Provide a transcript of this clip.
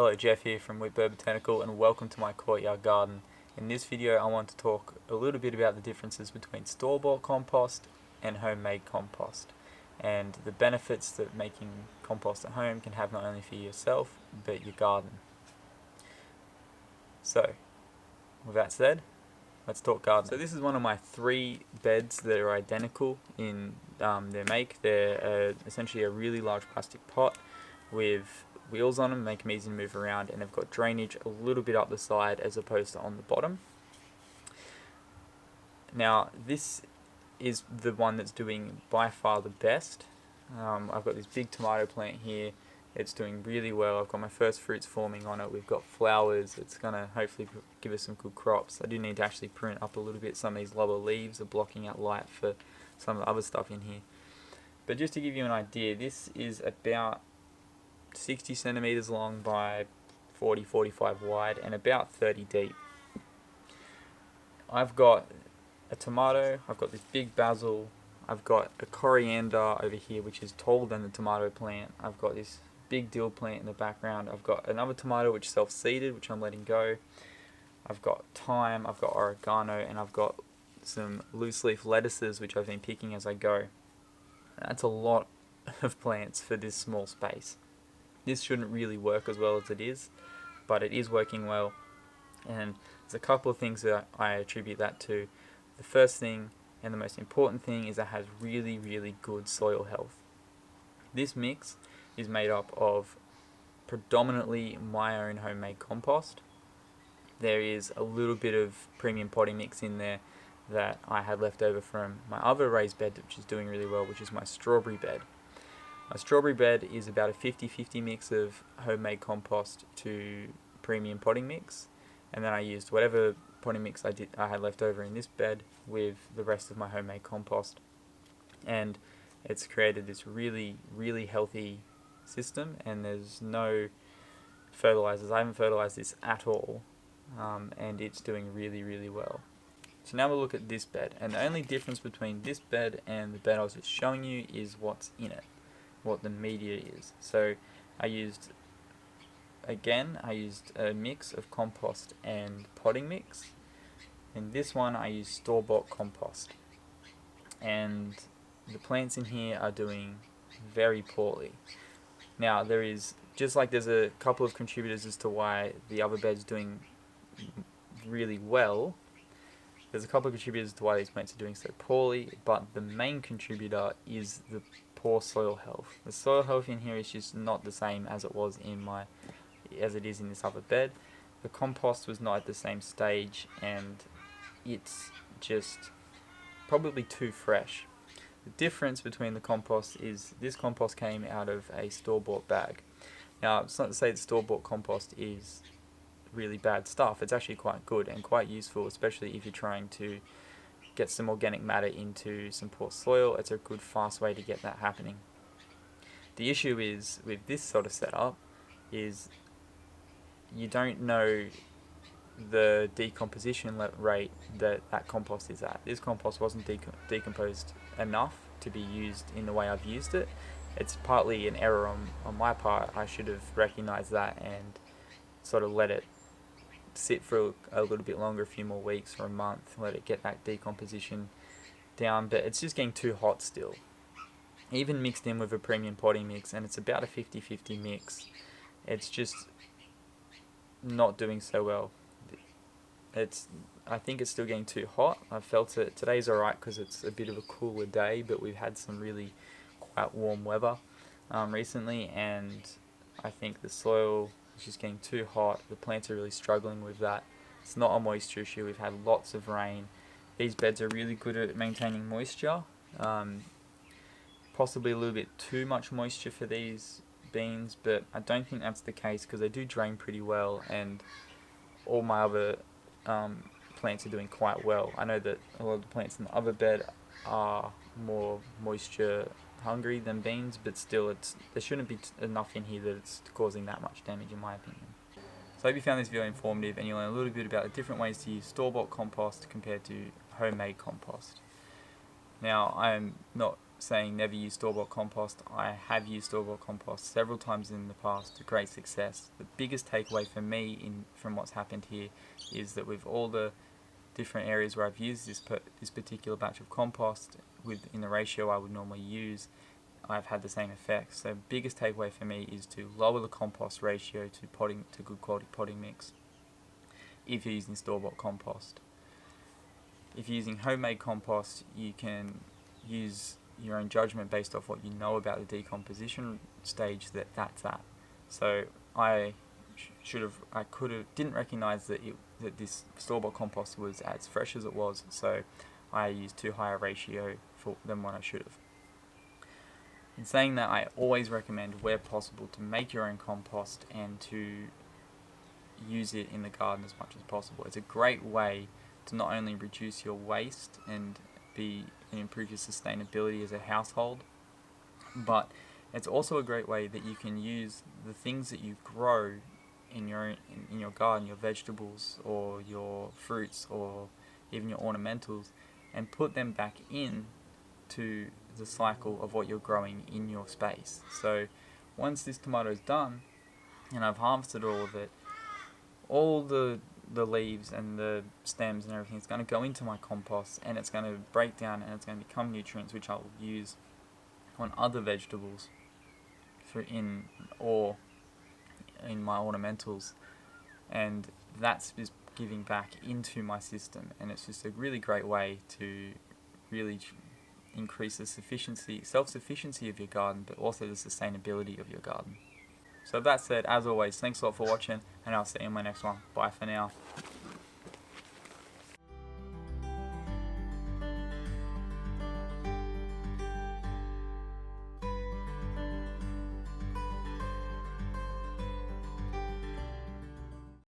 Hello, Jeff here from Whipbird Botanical, and welcome to my courtyard garden. In this video I want to talk a little bit about the differences between store-bought compost and homemade compost, and the benefits that making compost at home can have not only for yourself but your garden. So, with that said, let's talk gardening. So this is one of my 3 beds that are identical in their make. They're essentially a really large plastic pot with wheels on them, make them easy to move around, and they've got drainage a little bit up the side as opposed to on the bottom. Now this is the one that's doing by far the best. I've got this big tomato plant here. It's doing really well. I've got my first fruits forming on it. We've got flowers. It's going to hopefully give us some good crops. I do need to actually prune up a little bit. Some of these lower leaves are blocking out light for some of the other stuff in here. But just to give you an idea, this is about 60 centimeters long by 40-45 wide and about 30 deep. I've got a tomato, I've got this big basil, I've got a coriander over here which is taller than the tomato plant, I've got this big dill plant in the background, I've got another tomato which is self-seeded which I'm letting go, I've got thyme, I've got oregano, and I've got some loose leaf lettuces which I've been picking as I go. That's a lot of plants for this small space. This shouldn't really work as well as it is, but it is working well, and there's a couple of things that I attribute that to. The first thing, and the most important thing, is it has really, really good soil health. This mix is made up of predominantly my own homemade compost. There is a little bit of premium potting mix in there that I had left over from my other raised bed, which is doing really well, which is my strawberry bed. My strawberry bed is about a 50-50 mix of homemade compost to premium potting mix, and then I used whatever potting mix I had left over in this bed with the rest of my homemade compost, and it's created this really, really healthy system, and there's no fertilizers. I haven't fertilized this at all, and it's doing really, really well. So now we'll look at this bed, and the only difference between this bed and the bed I was just showing you is what's in it, what the media is. So I used a mix of compost and potting mix. In this one I used store-bought compost, and the plants in here are doing very poorly. Now there is, just like there's a couple of contributors as to why the other bed's doing really well, there's a couple of contributors to why these plants are doing so poorly, but the main contributor is the poor soil health. The soil health in here is just not the same as it is in this other bed. The compost was not at the same stage, and it's just probably too fresh. The difference between the compost is this compost came out of a store-bought bag. Now, it's not to say that store-bought compost is really bad stuff. It's actually quite good and quite useful, especially if you're trying to get some organic matter into some poor soil. It's a good, fast way to get that happening. The issue is with this sort of setup is you don't know the decomposition rate that compost is at. This compost wasn't decomposed enough to be used in the way I've used it. It's partly an error on my part. I should have recognized that and sort of let it sit for a little bit longer, a few more weeks or a month, let it get that decomposition down, but it's just getting too hot still. Even mixed in with a premium potting mix, and it's about a 50-50 mix, it's just not doing so well. I think it's still getting too hot. I felt it. Today's alright because it's a bit of a cooler day, but we've had some really quite warm weather recently, and I think the soil is just getting too hot. The plants are really struggling with that. It's not a moisture issue. We've had lots of rain. These beds are really good at maintaining moisture. Possibly a little bit too much moisture for these beans, but I don't think that's the case because they do drain pretty well, and all my other plants are doing quite well. I know that a lot of the plants in the other bed are more moisture hungry than beans, but still there shouldn't be enough in here that it's causing that much damage in my opinion. So I hope you found this video informative and you learned a little bit about the different ways to use store-bought compost compared to homemade compost. Now, I'm not saying never use store-bought compost. I have used store-bought compost several times in the past to great success. The biggest takeaway for me from what's happened here is that with all the different areas where I've used this particular batch of compost in the ratio I would normally use, I've had the same effect. So biggest takeaway for me is to lower the compost ratio to good quality potting mix if you're using store-bought compost. If you're using homemade compost, you can use your own judgment based off what you know about the decomposition stage that's at. So I didn't recognize that this store-bought compost was as fresh as it was, so I used too high a ratio than what I should have. In saying that, I always recommend, where possible, to make your own compost and to use it in the garden as much as possible. It's a great way to not only reduce your waste and improve your sustainability as a household, but it's also a great way that you can use the things that you grow in your garden, your vegetables or your fruits or even your ornamentals, and put them back in to the cycle of what you're growing in your space. So once this tomato is done and I've harvested all of it, all the leaves and the stems and everything is going to go into my compost, and it's going to break down and it's going to become nutrients which I'll use on other vegetables in my ornamentals, and that's just giving back into my system. And it's just a really great way to really increase the self-sufficiency of your garden, but also the sustainability of your garden. So that said, as always, thanks a lot for watching, and I'll see you in my next one. Bye for now.